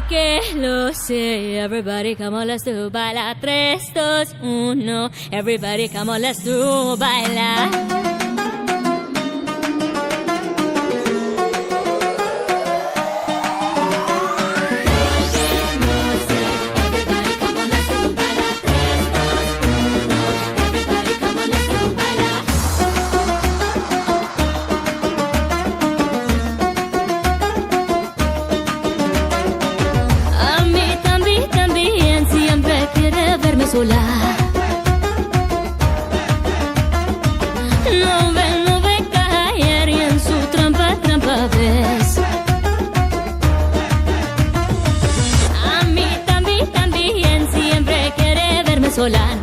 que lo sé. Everybody come on, let's do baila. 3, 2, 1. Everybody come on, let's do baila. Sola. No ve caer y en su trampa ves. A mí también siempre quiere verme sola.